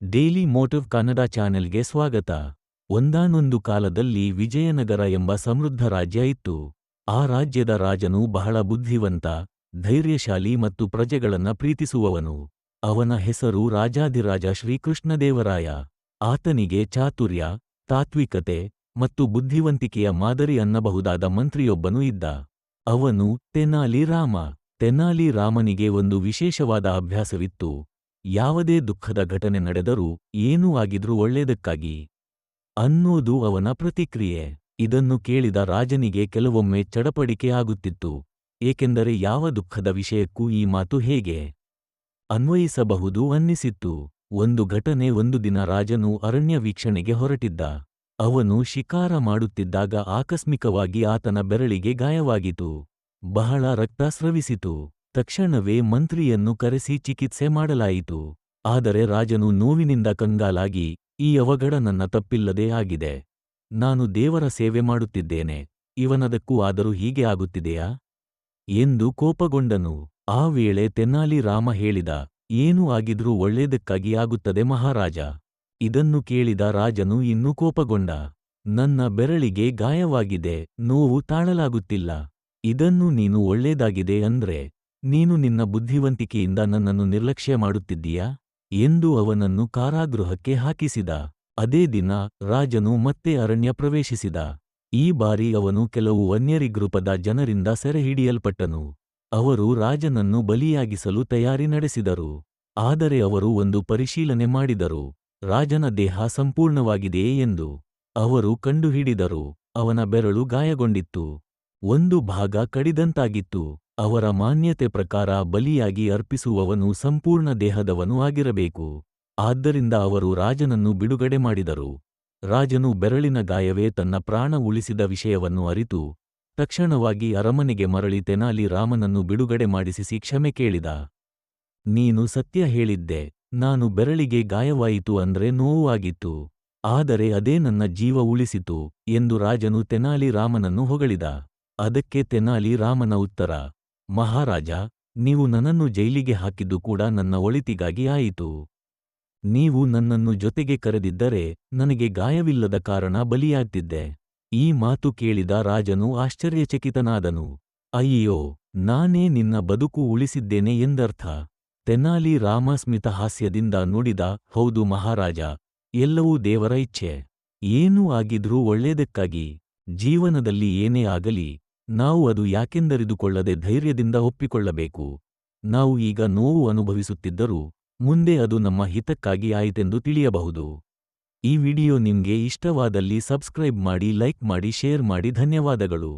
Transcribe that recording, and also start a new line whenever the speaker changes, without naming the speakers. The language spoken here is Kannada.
ಡೇಲಿ ಮೋಟಿವ್ ಕನ್ನಡ ಚಾನೆಲ್ಗೆ ಸ್ವಾಗತ. ಒಂದಾನೊಂದು ಕಾಲದಲ್ಲಿ ವಿಜಯನಗರ ಎಂಬ ಸಮೃದ್ಧ ರಾಜ್ಯ ಇತ್ತು. ಆ ರಾಜ್ಯದ ರಾಜನು ಬಹಳ ಬುದ್ಧಿವಂತ, ಧೈರ್ಯಶಾಲಿ ಮತ್ತು ಪ್ರಜೆಗಳನ್ನ ಪ್ರೀತಿಸುವವನು. ಅವನ ಹೆಸರು ರಾಜಾಧಿರಾಜ ಶ್ರೀಕೃಷ್ಣದೇವರಾಯ. ಆತನಿಗೆ ಚಾತುರ್ಯ, ತಾತ್ವಿಕತೆ ಮತ್ತು ಬುದ್ಧಿವಂತಿಕೆಯ ಮಾದರಿ ಅನ್ನಬಹುದಾದ ಮಂತ್ರಿಯೊಬ್ಬನು ಇದ್ದ. ಅವನು ತೆನಾಲಿ ರಾಮ. ತೆನಾಲಿ ರಾಮನಿಗೆ ಒಂದು ವಿಶೇಷವಾದ ಅಭ್ಯಾಸವಿತ್ತು. ಯಾವುದೇ ದುಃಖದ ಘಟನೆ ನಡೆದರೂ ಏನೂ ಆಗಿದ್ರೂ ಒಳ್ಳೆಯದಕ್ಕಾಗಿ ಅನ್ನೋದು ಅವನ ಪ್ರತಿಕ್ರಿಯೆ. ಇದನ್ನು ಕೇಳಿದ ರಾಜನಿಗೆ ಕೆಲವೊಮ್ಮೆ ಚಡಪಡಿಕೆ ಆಗುತ್ತಿತ್ತು. ಏಕೆಂದರೆ ಯಾವ ದುಃಖದ ವಿಷಯಕ್ಕೂ ಈ ಮಾತು ಹೇಗೆ ಅನ್ವಯಿಸಬಹುದು ಅನ್ನಿಸಿತ್ತು. ಒಂದು ಘಟನೆ. ಒಂದು ದಿನ ರಾಜನು ಅರಣ್ಯ ವೀಕ್ಷಣೆಗೆ ಹೊರಟಿದ್ದ. ಅವನು ಶಿಕಾರ ಮಾಡುತ್ತಿದ್ದಾಗ ಆಕಸ್ಮಿಕವಾಗಿ ಆತನ ಬೆರಳಿಗೆ ಗಾಯವಾಗಿತು. ಬಹಳ ರಕ್ತ ಸ್ರವಿಸಿತು. ತಕ್ಷಣವೇ ಮಂತ್ರಿಯನ್ನು ಕರೆಸಿ ಚಿಕಿತ್ಸೆ ಮಾಡಲಾಯಿತು. ಆದರೆ ರಾಜನು ನೋವಿನಿಂದ ಕಂಗಾಲಾಗಿ, ಈ ಅವಘಡ ನನ್ನ ತಪ್ಪಿಲ್ಲದೇ ಆಗಿದೆ. ನಾನು ದೇವರ ಸೇವೆ ಮಾಡುತ್ತಿದ್ದೇನೆ, ಇವನದಕ್ಕೂ ಆದರೂ ಹೀಗೆ ಆಗುತ್ತಿದೆಯಾ ಎಂದು ಕೋಪಗೊಂಡನು. ಆ ವೇಳೆ ತೆನಾಲಿ ರಾಮ ಹೇಳಿದ, ಏನೂ ಆಗಿದ್ರೂ ಒಳ್ಳೆಯದಕ್ಕಾಗಿ ಆಗುತ್ತದೆ ಮಹಾರಾಜ. ಇದನ್ನು ಕೇಳಿದ ರಾಜನು ಇನ್ನೂ ಕೋಪಗೊಂಡ. ನನ್ನ ಬೆರಳಿಗೆ ಗಾಯವಾಗಿದೆ, ನೋವು ತಾಳಲಾಗುತ್ತಿಲ್ಲ. ಇದನ್ನು ನೀನು ಒಳ್ಳೆಯದಾಗಿದೆ ಅಂದ್ರೆ ನೀನು ನಿನ್ನ ಬುದ್ಧಿವಂತಿಕೆಯಿಂದ ನನ್ನನ್ನು ನಿರ್ಲಕ್ಷ್ಯ ಮಾಡುತ್ತಿದ್ದೀಯಾ ಎಂದು ಅವನನ್ನು ಕಾರಾಗೃಹಕ್ಕೆ ಹಾಕಿಸಿದ. ಅದೇ ದಿನ ರಾಜನು ಮತ್ತೆ ಅರಣ್ಯ ಪ್ರವೇಶಿಸಿದ. ಈ ಬಾರಿ ಅವನು ಕೆಲವು ವನ್ಯರಿಗ್ರೂಪದ ಜನರಿಂದ ಸೆರೆಹಿಡಿಯಲ್ಪಟ್ಟನು. ಅವರು ರಾಜನನ್ನು ಬಲಿಯಾಗಿಸಲು ತಯಾರಿ ನಡೆಸಿದರು. ಆದರೆ ಅವರು ಒಂದು ಪರಿಶೀಲನೆ ಮಾಡಿದರು, ರಾಜನ ದೇಹ ಸಂಪೂರ್ಣವಾಗಿದೆಯೇ ಎಂದು. ಅವರು ಕಂಡುಹಿಡಿದರು, ಅವನ ಬೆರಳು ಗಾಯಗೊಂಡಿತ್ತು, ಒಂದು ಭಾಗ ಕಡಿದಂತಾಗಿತ್ತು. ಅವರ ಮಾನ್ಯತೆ ಪ್ರಕಾರ ಬಲಿಯಾಗಿ ಅರ್ಪಿಸುವವನು ಸಂಪೂರ್ಣ ದೇಹದವನು ಆಗಿರಬೇಕು. ಆದ್ದರಿಂದ ಅವರು ರಾಜನನ್ನು ಬಿಡುಗಡೆ ಮಾಡಿದರು. ರಾಜನು ಬೆರಳಿನ ಗಾಯವೇ ತನ್ನ ಪ್ರಾಣ ಉಳಿಸಿದ ವಿಷಯವನ್ನು ಅರಿತು ತಕ್ಷಣವಾಗಿ ಅರಮನೆಗೆ ಮರಳಿ ತೆನಾಲಿ ರಾಮನನ್ನು ಬಿಡುಗಡೆ ಮಾಡಿಸಿ ಕ್ಷಮೆ ಕೇಳಿದ. ನೀನು ಸತ್ಯ ಹೇಳಿದ್ದೆ, ನಾನು ಬೆರಳಿಗೆ ಗಾಯವಾಯಿತು ಅಂದ್ರೆ ನೋವು ಆಗಿತ್ತು, ಆದರೆ ಅದೇ ನನ್ನ ಜೀವ ಉಳಿಸಿತು ಎಂದು ರಾಜನು ತೆನಾಲಿ ರಾಮನನ್ನು ಹೊಗಳಿದ. ಅದಕ್ಕೆ ತೆನಾಲಿ ರಾಮನ ಉತ್ತರ, ಮಹಾರಾಜ, ನೀವು ನನ್ನನ್ನು ಜೈಲಿಗೆ ಹಾಕಿದ್ದು ಕೂಡ ನನ್ನ ಒಳಿತಿಗಾಗಿ ಆಯಿತು. ನೀವು ನನ್ನನ್ನು ಜೊತೆಗೆ ಕರೆದಿದ್ದರೆ ನನಗೆ ಗಾಯವಿಲ್ಲದ ಕಾರಣ ಬಲಿಯಾಗ್ತಿದ್ದೆ. ಈ ಮಾತು ಕೇಳಿದ ರಾಜನು ಆಶ್ಚರ್ಯಚಕಿತನಾದನು. ಅಯ್ಯೋ, ನಾನೇ ನಿನ್ನ ಬದುಕು ಉಳಿಸಿದ್ದೇನೆ ಎಂದರ್ಥ. ತೆನಾಲಿ ರಾಮ ಸ್ಮಿತಹಾಸ್ಯದಿಂದ ನುಡಿದ, ಹೌದು ಮಹಾರಾಜ, ಎಲ್ಲವೂ ದೇವರ ಇಚ್ಛೆ. ಏನೂ ಆಗಿದ್ರೂ ಒಳ್ಳೆಯದಕ್ಕಾಗಿ. ಜೀವನದಲ್ಲಿ ಏನೇ ಆಗಲಿ ನಾವು ಅದು ಯಾಕೆಂದರಿದುಕೊಳ್ಳದೆ ಧೈರ್ಯದಿಂದ ಒಪ್ಪಿಕೊಳ್ಳಬೇಕು. ನಾವು ಈಗ ನೋವು ಅನುಭವಿಸುತ್ತಿದ್ದರೂ ಮುಂದೆ ಅದು ನಮ್ಮ ಹಿತಕ್ಕಾಗಿ ಆಯಿತೆಂದು ತಿಳಿಯಬಹುದು. ಈ ವಿಡಿಯೋ ನಿಮ್ಗೆ ಇಷ್ಟವಾದಲ್ಲಿ ಸಬ್ಸ್ಕ್ರೈಬ್ ಮಾಡಿ, ಲೈಕ್ ಮಾಡಿ, ಶೇರ್ ಮಾಡಿ. ಧನ್ಯವಾದಗಳು.